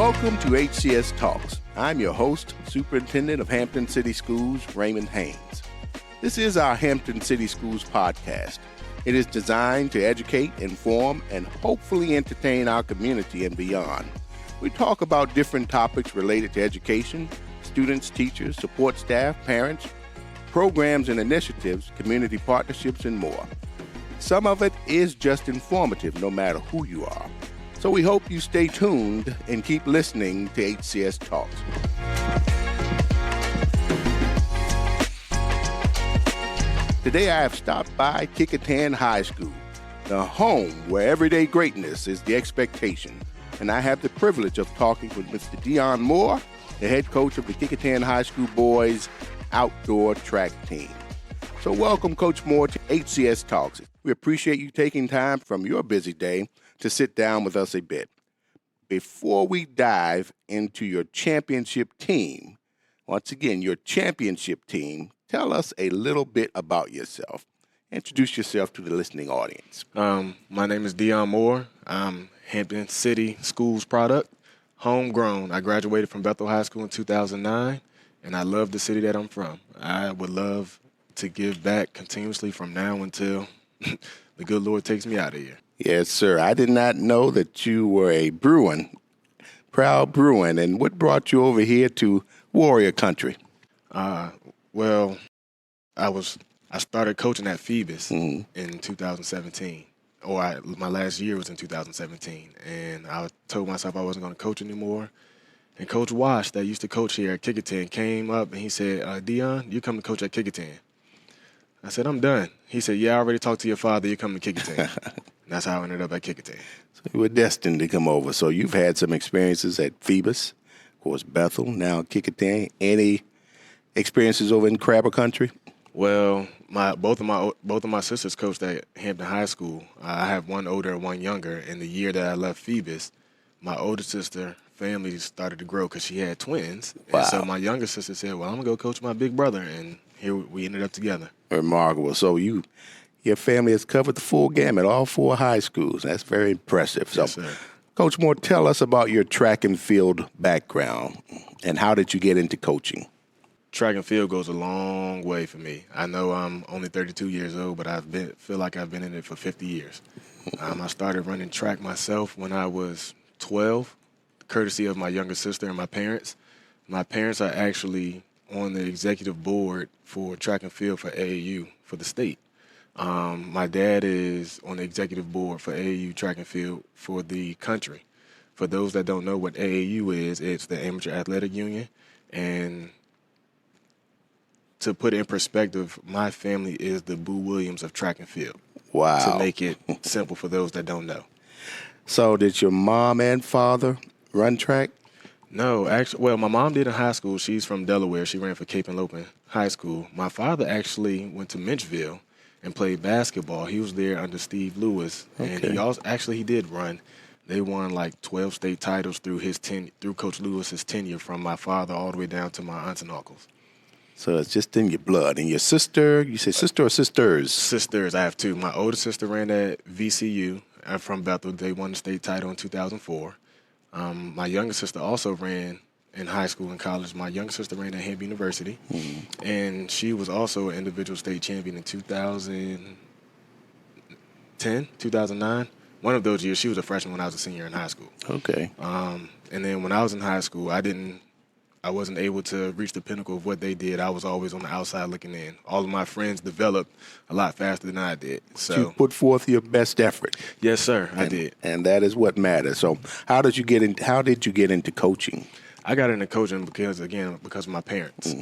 Welcome to HCS Talks. I'm your host, Superintendent of Hampton City Schools, Raymond Haynes. This is our Hampton City Schools podcast. It is designed to educate, inform, and hopefully entertain our community and beyond. We talk about different topics related to education, students, teachers, support staff, parents, programs and initiatives, community partnerships, and more. Some of it is just informative, no matter who you are. So we hope you stay tuned and keep listening to HCS Talks. Today I have stopped by Kecoughtan High School, the home where everyday greatness is the expectation. And I have the privilege of talking with Mr. Deon Moore, the head coach of the Kecoughtan High School boys outdoor track team. So welcome, Coach Moore, to HCS Talks. We appreciate you taking time from your busy day to sit down with us a bit. Before we dive into your championship team, once again, your championship team, tell us a little bit about yourself. Introduce yourself to the listening audience. My name is Deon Moore. I'm Hampton City Schools product, homegrown. I graduated from Bethel High School in 2009, and I love the city that I'm from. I would love to give back continuously from now until the good Lord takes me out of here. Yes, sir. I did not know that you were a Bruin, proud Bruin. And what brought you over here to Warrior Country? Well, I started coaching at Phoebus in 2017. My last year was in 2017. And I told myself I wasn't going to coach anymore. And Coach Wash, that used to coach here at Kecoughtan, came up and he said, Deon, you come to coach at Kecoughtan. I said, I'm done. He said, yeah, I already talked to your father. You come to Kecoughtan. And that's how I ended up at Kecoughtan. So you were destined to come over. So you've had some experiences at Phoebus, of course, Bethel, now Kecoughtan. Any experiences over in Crabber Country? Well, both of my sisters coached at Hampton High School. I have one older and one younger. In the year that I left Phoebus, my older sister family started to grow because she had twins. Wow. And so my younger sister said, well, I'm going to go coach my big brother. And here we ended up together. Remarkable. So your family has covered the full gamut, all four high schools. That's very impressive. Yes, so, sir. Coach Moore, tell us about your track and field background and how did you get into coaching? Track and field goes a long way for me. I know I'm only 32 years old, but feel like I've been in it for 50 years. I started running track myself when I was 12, courtesy of my younger sister and my parents. My parents are actually on the executive board for track and field for AAU for the state. My dad is on the executive board for AAU track and field for the country. For those that don't know what AAU is, it's the Amateur Athletic Union. And to put it in perspective, my family is the Boo Williams of track and field. Wow. To make it simple for those that don't know. So did your mom and father run track? No, actually, well, my mom did in high school. She's from Delaware. She ran for Cape and Lopin High School. My father actually went to Minchville and played basketball. He was there under Steve Lewis, and he did run. They won like 12 state titles through Coach Lewis's tenure, from my father all the way down to my aunts and uncles. So it's just in your blood. And your sister, you say sister or sisters? Sisters, I have two. My older sister ran at VCU. I'm from Bethel. They won the state title in 2004. My younger sister also ran in high school and college. My younger sister ran at Hampton University, and she was also an individual state champion in 2010, 2009. One of those years, she was a freshman when I was a senior in high school. Okay. And then when I was in high school, I wasn't able to reach the pinnacle of what they did. I was always on the outside looking in. All of my friends developed a lot faster than I did. So you put forth your best effort. Yes, sir, I did. And that is what matters. So how did you get into coaching? I got into coaching because of my parents.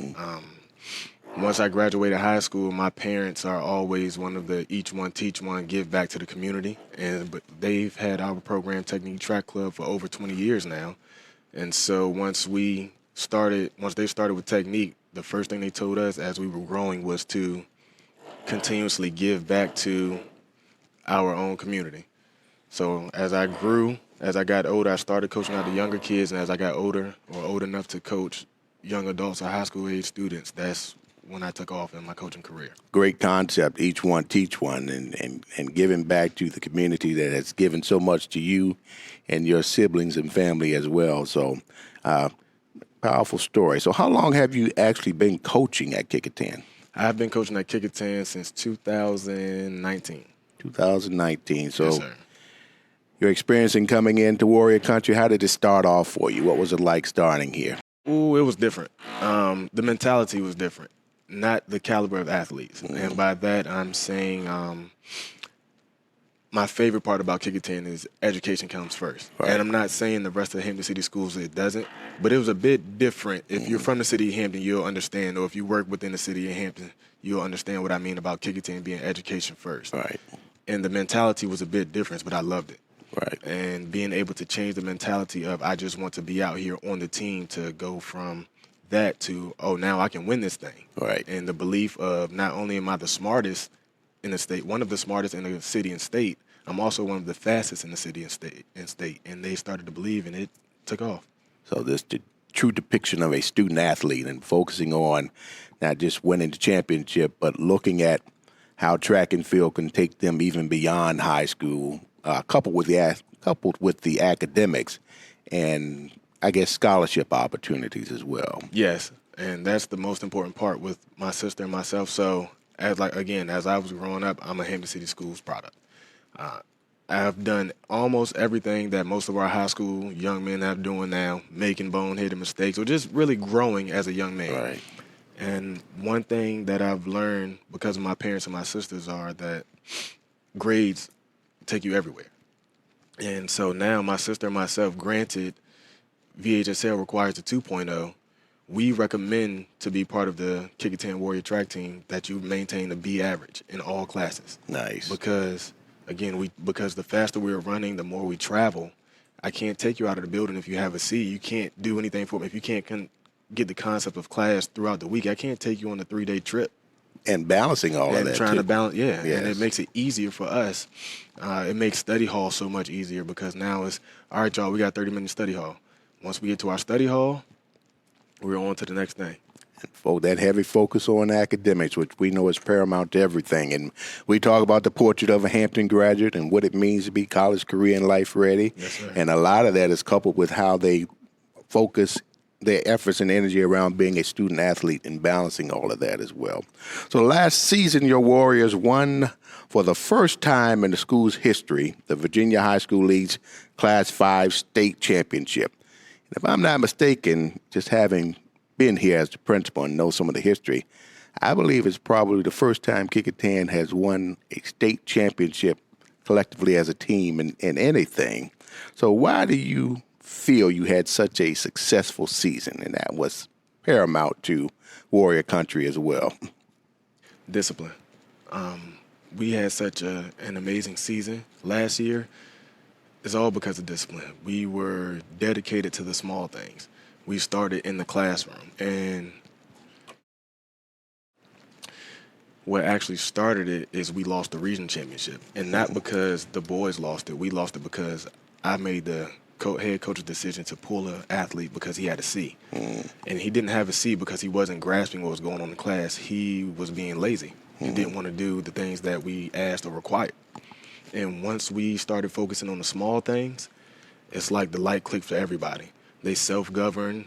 Once I graduated high school, my parents are always one of the each one, teach one, give back to the community. But they've had our program, Technique Track Club, for over 20 years now. And so once they started with Technique, the first thing they told us as we were growing was to continuously give back to our own community. So as I got older, I started coaching out the younger kids, and as I got older or old enough to coach young adults or high school age students, that's when I took off in my coaching career. Great concept, each one teach one, and giving back to the community that has given so much to you and your siblings and family as well. So, powerful story. So how long have you actually been coaching at Kecoughtan? I've been coaching at Kecoughtan since 2019. 2019. So Yes, sir. your experience in coming into Warrior Country, how did it start off for you? What was it like starting here? Ooh, it was different. The mentality was different, not the caliber of athletes. And by that, I'm saying my favorite part about Kecoughtan is education comes first. Right. And I'm not saying the rest of the Hampton City schools it doesn't, but it was a bit different. If you're from the city of Hampton, you'll understand, or if you work within the city of Hampton, you'll understand what I mean about Kecoughtan being education first. Right. And the mentality was a bit different, but I loved it. Right. And being able to change the mentality of I just want to be out here on the team to go from that to, oh, now I can win this thing. Right. And the belief of not only am I the smartest in the state, one of the smartest in the city and state, I'm also one of the fastest in the city and state. And they started to believe, and it took off. So this the true depiction of a student athlete and focusing on not just winning the championship, but looking at how track and field can take them even beyond high school, coupled with the academics, and I guess scholarship opportunities as well. Yes, and that's the most important part with my sister and myself. So as I was growing up, I'm a Hampton City Schools product. I've done almost everything that most of our high school young men are doing now, making boneheaded mistakes or just really growing as a young man. Right. And one thing that I've learned because of my parents and my sisters are that grades take you everywhere. And so now my sister and myself, granted, VHSL requires the 2.0. We recommend to be part of the Kecoughtan Warrior track team that you maintain a B average in all classes. Nice. Because, again, because the faster we're running, the more we travel. I can't take you out of the building if you have a C. You can't do anything for me. If you can't get the concept of class throughout the week, I can't take you on a 3-day trip. And balancing all of that, and trying to balance, Yes. And it makes it easier for us. It makes study hall so much easier because now it's, all right, y'all, we got 30-minute study hall. Once we get to our study hall, we're on to the next thing. For that heavy focus on academics, which we know is paramount to everything. And we talk about the portrait of a Hampton graduate and what it means to be college, career, and life ready. Yes, sir. And a lot of that is coupled with how they focus their efforts and energy around being a student athlete and balancing all of that as well. So last season, your Warriors won for the first time in the school's history the Virginia High School League's Class 5 state championship. And if I'm not mistaken, just having been here as the principal and know some of the history, I believe it's probably the first time Kecoughtan has won a state championship collectively as a team in anything. So why do you feel you had such a successful season, and that was paramount to Warrior Country as well? Discipline. We had such an amazing season last year. It's all because of discipline. We were dedicated to the small things. We started in the classroom, and what actually started it is we lost the region championship, and not because the boys lost it. We lost it because I made the head coach's decision to pull an athlete because he had a C. And he didn't have a C because he wasn't grasping what was going on in class. He was being lazy. He didn't want to do the things that we asked or required. And once we started focusing on the small things, it's like the light clicked for everybody. They self-governed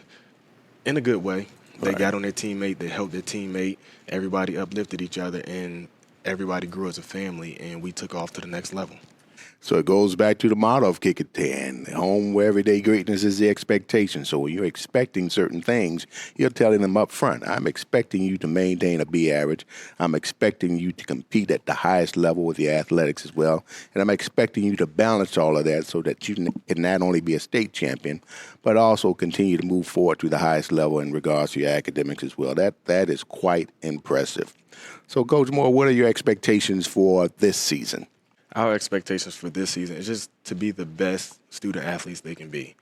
in a good way. They got on their teammate. They helped their teammate. Everybody uplifted each other, and everybody grew as a family, and we took off to the next level. So it goes back to the motto of Kecoughtan, home where everyday greatness is the expectation. So when you're expecting certain things, you're telling them up front, I'm expecting you to maintain a B average. I'm expecting you to compete at the highest level with your athletics as well. And I'm expecting you to balance all of that so that you can not only be a state champion, but also continue to move forward to the highest level in regards to your academics as well. That is quite impressive. So, Coach Moore, what are your expectations for this season? Our expectations for this season is just to be the best student athletes they can be.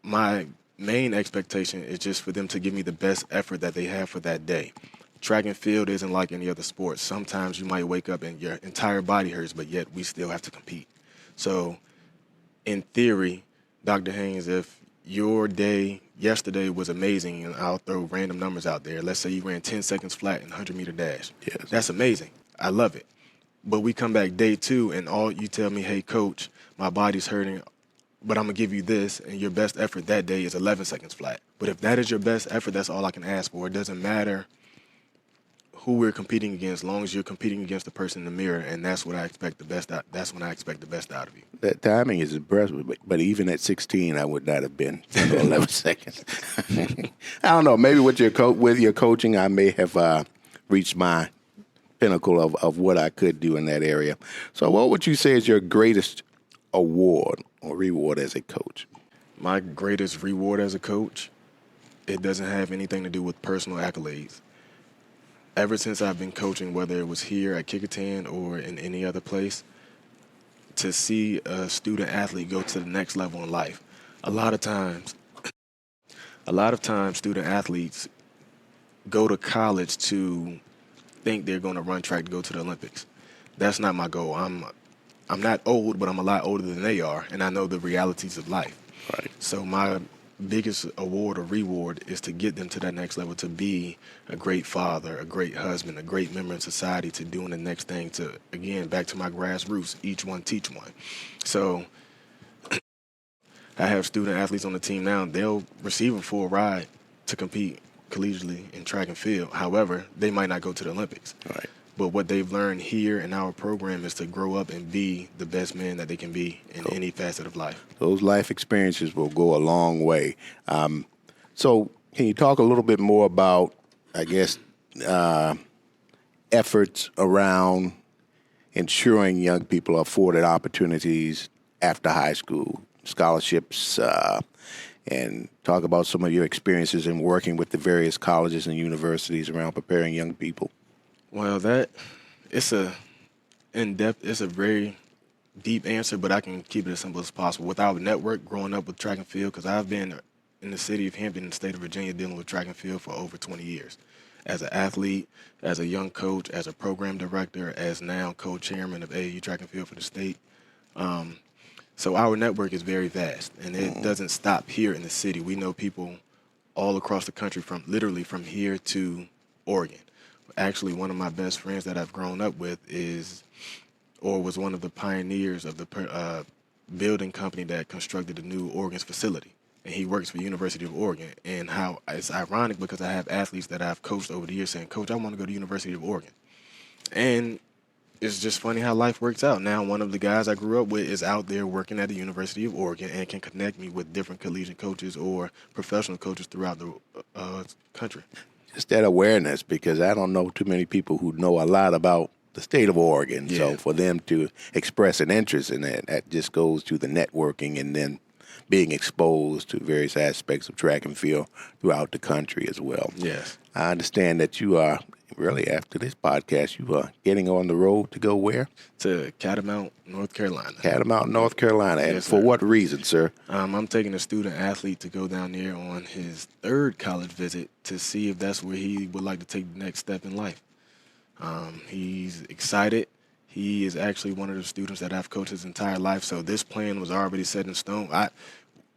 My main expectation is just for them to give me the best effort that they have for that day. Track and field isn't like any other sport. Sometimes you might wake up and your entire body hurts, but yet we still have to compete. So in theory, Dr. Haynes, if your day yesterday was amazing, and I'll throw random numbers out there. Let's say you ran 10 seconds flat in a 100-meter dash. Yes. That's amazing. I love it. But we come back day 2, and all you tell me, hey, coach, my body's hurting, but I'm going to give you this, and your best effort that day is 11 seconds flat. But if that is your best effort, that's all I can ask for. It doesn't matter who we're competing against, as long as you're competing against the person in the mirror, and that's what I expect the best out. That's when I expect the best out of you. That timing is impressive, but even at 16, I would not have been 10 or 11 seconds. I don't know. Maybe with your coaching, I may have reached my pinnacle of what I could do in that area. So, what would you say is your greatest award or reward as a coach? My greatest reward as a coach, it doesn't have anything to do with personal accolades. Ever since I've been coaching, whether it was here at Kecoughtan or in any other place, to see a student athlete go to the next level in life. A lot of times student athletes go to college to think they're going to run track to go to the Olympics. That's not my goal. I'm not old, but I'm a lot older than they are, and I know the realities of life. Right. So my biggest award or reward is to get them to that next level, to be a great father, a great husband, a great member in society, to doing the next thing, to, again, back to my grassroots, each one teach one. So I have student athletes on the team now. They'll receive a full ride to compete collegiately in track and field. However, they might not go to the Olympics. Right. But what they've learned here in our program is to grow up and be the best man that they can be in any facet of life. Those life experiences will go a long way. So can you talk a little bit more about, I guess, efforts around ensuring young people are afforded opportunities after high school, scholarships, and talk about some of your experiences in working with the various colleges and universities around preparing young people? Well, it's a very deep answer, but I can keep it as simple as possible. With our network, growing up with track and field, because I've been in the city of Hampton, in the state of Virginia, dealing with track and field for over 20 years. As an athlete, as a young coach, as a program director, as now co-chairman of AAU track and field for the state. So our network is very vast, and it doesn't stop here in the city. We know people all across the country, from here to Oregon. Actually, one of my best friends that I've grown up with was one of the pioneers of the building company that constructed the new Oregon's facility. And he works for the University of Oregon. And how it's ironic, because I have athletes that I've coached over the years saying, Coach, I want to go to the University of Oregon. And it's just funny how life works out. Now, one of the guys I grew up with is out there working at the University of Oregon and can connect me with different collegiate coaches or professional coaches throughout the country. Just that awareness, because I don't know too many people who know a lot about the state of Oregon. Yeah. So for them to express an interest in that just goes to the networking and then being exposed to various aspects of track and field throughout the country as well. Yes. I understand that you are, really after this podcast, you are getting on the road to go where? To Catamount, North Carolina. Catamount, North Carolina. And yes, for sir. What reason, sir? I'm taking a student athlete to go down there on his 3rd college visit to see if that's where he would like to take the next step in life. He's excited. He is actually one of the students that I've coached his entire life, so this plan was already set in stone.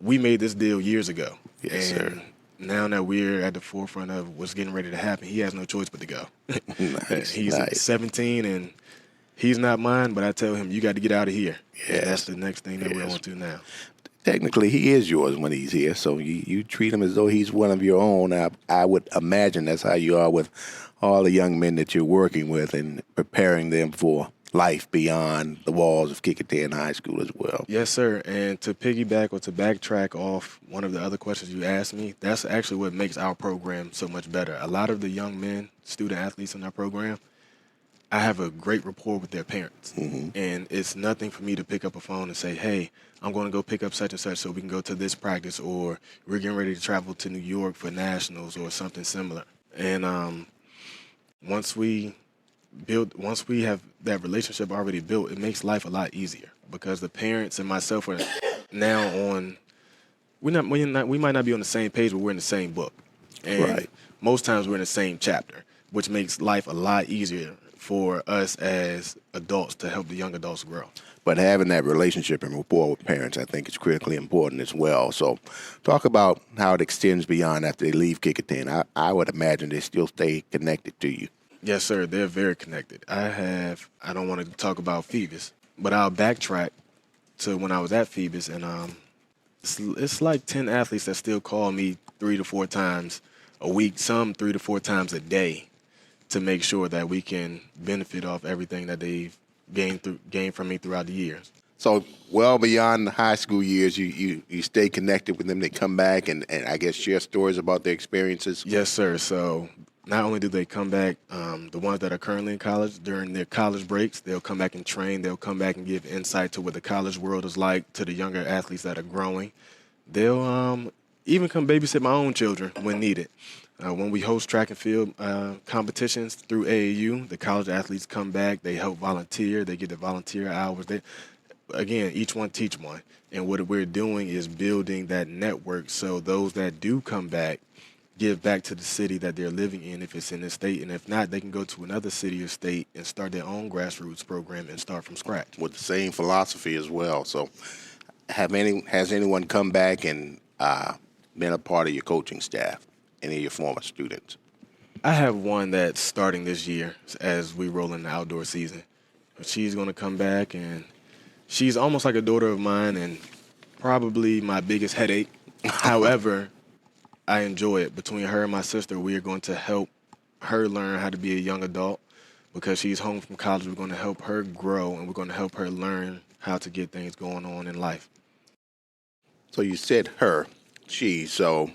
We made this deal years ago. Yes, and sir. Now that we're at the forefront of what's getting ready to happen, he has no choice but to go. Nice, He's nice. 17, and he's not mine, but I tell him, you got to get out of here. Yes. And that's the next thing that we're on to now. Technically, he is yours when he's here, so you treat him as though he's one of your own. I would imagine that's how you are with all the young men that you're working with and preparing them for life beyond the walls of Kecoughtan High School as well. Yes, sir. And to piggyback or to backtrack off one of the other questions you asked me, that's actually what makes our program so much better. A lot of the young men, student athletes in our program, I have a great rapport with their parents. Mm-hmm. And it's nothing for me to pick up a phone and say, hey, I'm going to go pick up such and such so we can go to this practice, or we're getting ready to travel to New York for nationals or something similar. And once we have that relationship already built, it makes life a lot easier, because the parents and myself are now on. We might not be on the same page, but we're in the same book, and Right. most times we're in the same chapter, which makes life a lot easier for us as adults to help the young adults grow. But having that relationship and rapport with parents, I think, is critically important as well. So talk about how it extends beyond after they leave Kecoughtan. I would imagine they still stay connected to you. Yes, sir. They're very connected. I don't want to talk about Phoebus, but I'll backtrack to when I was at Phoebus, and it's like 10 athletes that still call me 3 to 4 times a week, some 3 to 4 times a day, to make sure that we can benefit off everything that they've gained from me throughout the years. So well beyond the high school years, you stay connected with them. They come back and I guess share stories about their experiences. Yes, sir. So not only do they come back, the ones that are currently in college, during their college breaks, they'll come back and train. They'll come back and give insight to what the college world is like to the younger athletes that are growing. They'll even come babysit my own children when needed. When we host track and field competitions through AAU, the college athletes come back. They help volunteer. They get the volunteer hours. Again, each one teach one. And what we're doing is building that network so those that do come back give back to the city that they're living in if it's in the state. And if not, they can go to another city or state and start their own grassroots program and start from scratch. With the same philosophy as well. So has anyone come back and been a part of your coaching staff? Any of your former students? I have one that's starting this year as we roll in the outdoor season. She's going to come back, and she's almost like a daughter of mine and probably my biggest headache. However, I enjoy it. Between her and my sister, we are going to help her learn how to be a young adult. Because she's home from college, we're going to help her grow, and we're going to help her learn how to get things going on in life. So you said her, she, so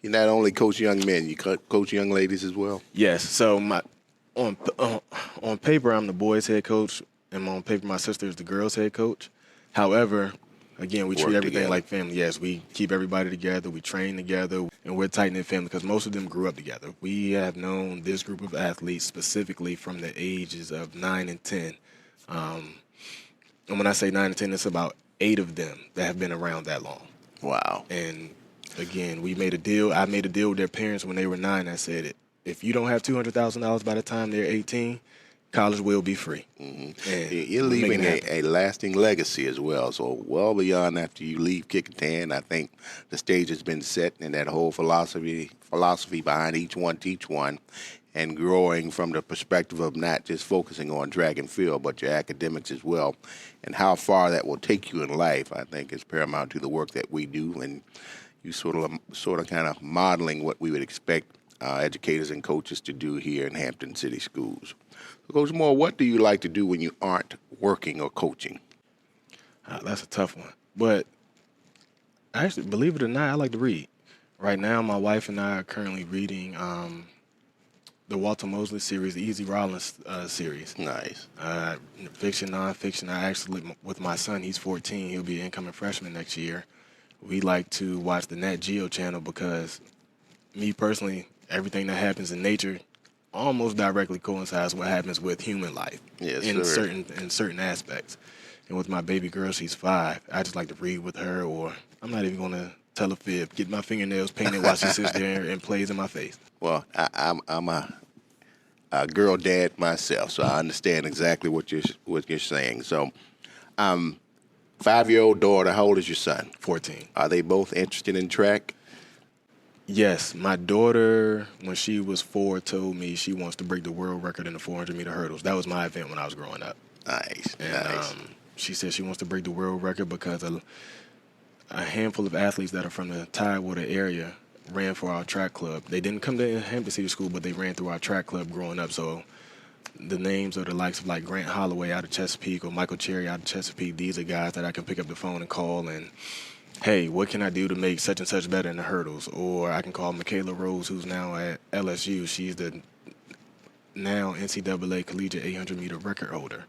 you not only coach young men, you coach young ladies as well? Yes. So on paper, I'm the boys' head coach, and on paper, my sister is the girls' head coach. However, again, we treat everything like family. Yes, we keep everybody together. We train together, and we're a tight-knit family because most of them grew up together. We have known this group of athletes specifically from the ages of 9 and 10. And when I say 9 and 10, it's about 8 of them that have been around that long. Wow. And again, we made a deal. I made a deal with their parents when they were 9. I said, if you don't have $200,000 by the time they're 18, college will be free. Mm-hmm. You're leaving a lasting legacy as well. So well beyond after you leave Kecoughtan, I think the stage has been set, and that whole philosophy behind each one teach one, and growing from the perspective of not just focusing on track and field, but your academics as well, and how far that will take you in life, I think is paramount to the work that we do. And you sort of kind of modeling what we would expect educators and coaches to do here in Hampton City Schools. So Coach Moore, what do you like to do when you aren't working or coaching? That's a tough one. But actually, believe it or not, I like to read. Right now, my wife and I are currently reading the Walter Mosley series, the Easy Rollins series. Nice. Fiction, nonfiction. I actually, with my son, he's 14. He'll be an incoming freshman next year. We like to watch the Nat Geo channel because, me personally, everything that happens in nature almost directly coincides with what happens with human life in certain aspects. And with my baby girl, she's 5. I just like to read with her, or I'm not even going to tell a fib, get my fingernails painted while she sits there and plays in my face. Well, I'm a girl dad myself, so I understand exactly what you're saying. So, 5-year-old daughter, how old is your son? 14. Are they both interested in track? Yes. My daughter, when she was 4, told me she wants to break the world record in the 400-meter hurdles. That was my event when I was growing up. Nice. She said she wants to break the world record because a handful of athletes that are from the Tidewater area ran for our track club. They didn't come to Hampton City School, but they ran through our track club growing up. So the names are the likes of like Grant Holloway out of Chesapeake or Michael Cherry out of Chesapeake. These are guys that I can pick up the phone and call and, hey, what can I do to make such and such better in the hurdles? Or I can call Michaela Rose, who's now at LSU. She's the now NCAA collegiate 800-meter record holder.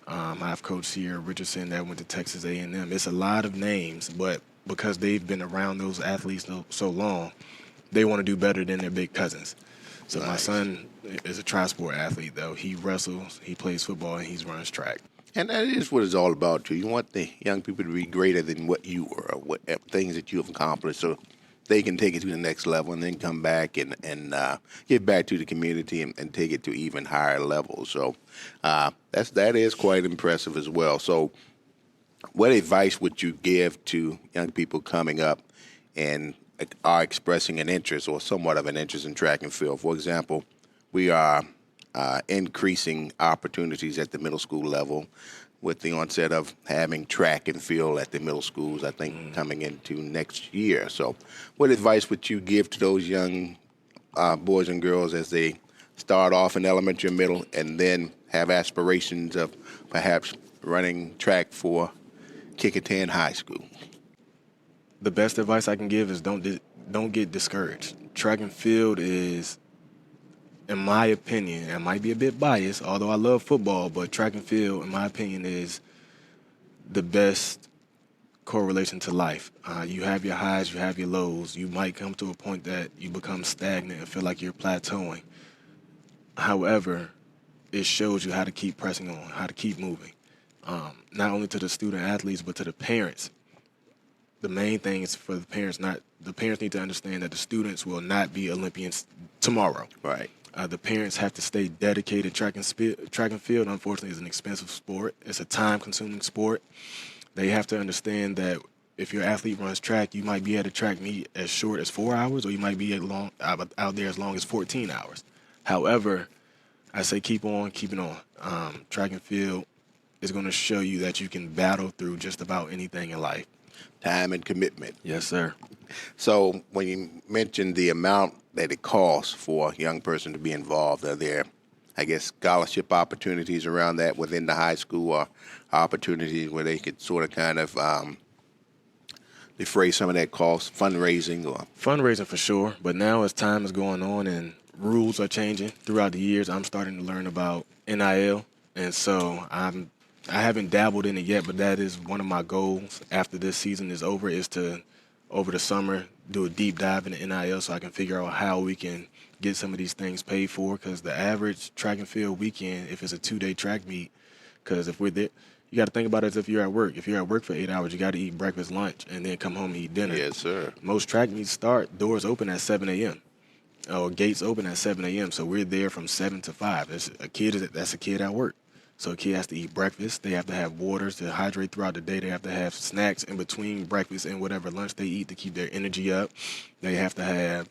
I've coached Sierra Richardson that went to Texas A&M. It's a lot of names, but because they've been around those athletes so long, they want to do better than their big cousins. So nice. My son is a tri-sport athlete, though. He wrestles, he plays football, and he runs track. And that is what it's all about, too. You want the young people to be greater than what you were, or what things that you have accomplished. So they can take it to the next level and then come back and get back to the community and take it to even higher levels. So that is quite impressive as well. So what advice would you give to young people coming up and are expressing an interest or somewhat of an interest in track and field? For example, we are increasing opportunities at the middle school level with the onset of having track and field at the middle schools, I think, coming into next year. So what advice would you give to those young boys and girls as they start off in elementary and middle and then have aspirations of perhaps running track for Kecoughtan High School? The best advice I can give is don't get discouraged. Track and field is, in my opinion, I might be a bit biased, although I love football, but track and field, in my opinion, is the best correlation to life. You have your highs, you have your lows. You might come to a point that you become stagnant and feel like you're plateauing. However, it shows you how to keep pressing on, how to keep moving, not only to the student athletes, but to the parents. The main thing is for the parents need to understand that the students will not be Olympians tomorrow. Right. The parents have to stay dedicated. Track and field, unfortunately, is an expensive sport. It's a time-consuming sport. They have to understand that if your athlete runs track, you might be at a track meet as short as 4 hours, or you might be out there as long as 14 hours. However, I say keep on keeping on. Track and field is going to show you that you can battle through just about anything in life. Time and commitment. Yes, sir. So when you mentioned the amount that it costs for a young person to be involved, are there, I guess, scholarship opportunities around that within the high school, or opportunities where they could sort of kind of defray some of that cost, fundraising? Or Fundraising for sure, but now as time is going on and rules are changing throughout the years, I'm starting to learn about NIL, and so I haven't dabbled in it yet, but that is one of my goals after this season is over, is to, over the summer, do a deep dive into NIL so I can figure out how we can get some of these things paid for, because the average track and field weekend, if it's a 2-day track meet, because if we're there, you got to think about it as if you're at work. If you're at work for 8 hours, you got to eat breakfast, lunch, and then come home and eat dinner. Yes, sir. Most track meets doors open at 7 a.m. or gates open at 7 a.m., so we're there from 7 to 5. That's a kid at work. So a kid has to eat breakfast. They have to have waters to hydrate throughout the day. They have to have snacks in between breakfast and whatever lunch they eat to keep their energy up. They have to have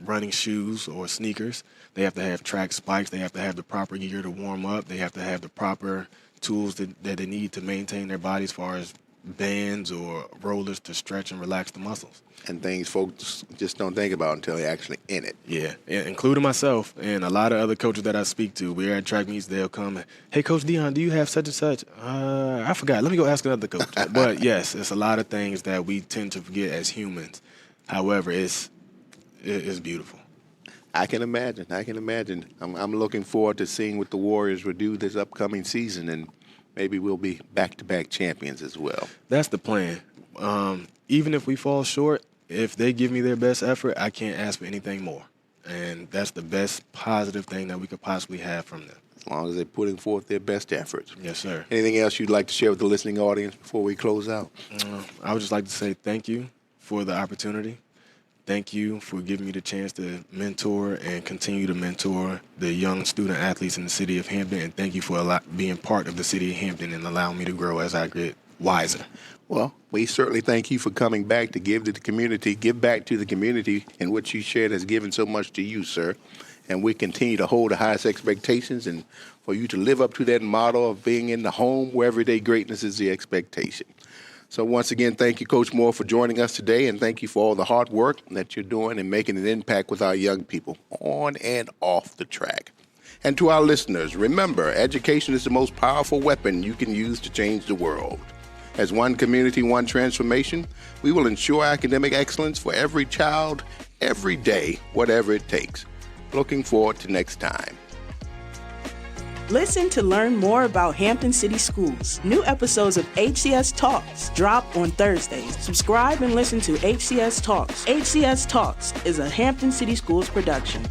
running shoes or sneakers. They have to have track spikes. They have to have the proper gear to warm up. They have to have the proper tools that they need to maintain their body, as far as bands or rollers to stretch and relax the muscles. And things folks just don't think about until they're actually in it. Yeah, including myself and a lot of other coaches that I speak to. We're at track meets, they'll come and, hey, Coach Deon, do you have such and such? I forgot. Let me go ask another coach. But, yes, it's a lot of things that we tend to forget as humans. However, it's beautiful. I can imagine. I'm looking forward to seeing what the Warriors will do this upcoming season, and maybe we'll be back-to-back champions as well. That's the plan. Even if we fall short, if they give me their best effort, I can't ask for anything more. And that's the best positive thing that we could possibly have from them. As long as they're putting forth their best efforts. Yes, sir. Anything else you'd like to share with the listening audience before we close out? I would just like to say thank you for the opportunity. Thank you for giving me the chance to mentor and continue to mentor the young student athletes in the city of Hampton. And thank you for being part of the city of Hampton and allowing me to grow as I get wiser. Well, we certainly thank you for coming back to give to the community, give back to the community, and what you shared has given so much to you, sir. And we continue to hold the highest expectations, and for you to live up to that motto of being in the home where everyday greatness is the expectation. So once again, thank you, Coach Moore, for joining us today, and thank you for all the hard work that you're doing and making an impact with our young people on and off the track. And to our listeners, remember, education is the most powerful weapon you can use to change the world. As one community, one transformation, we will ensure academic excellence for every child, every day, whatever it takes. Looking forward to next time. Listen to learn more about Hampton City Schools. New episodes of HCS Talks drop on Thursdays. Subscribe and listen to HCS Talks. HCS Talks is a Hampton City Schools production.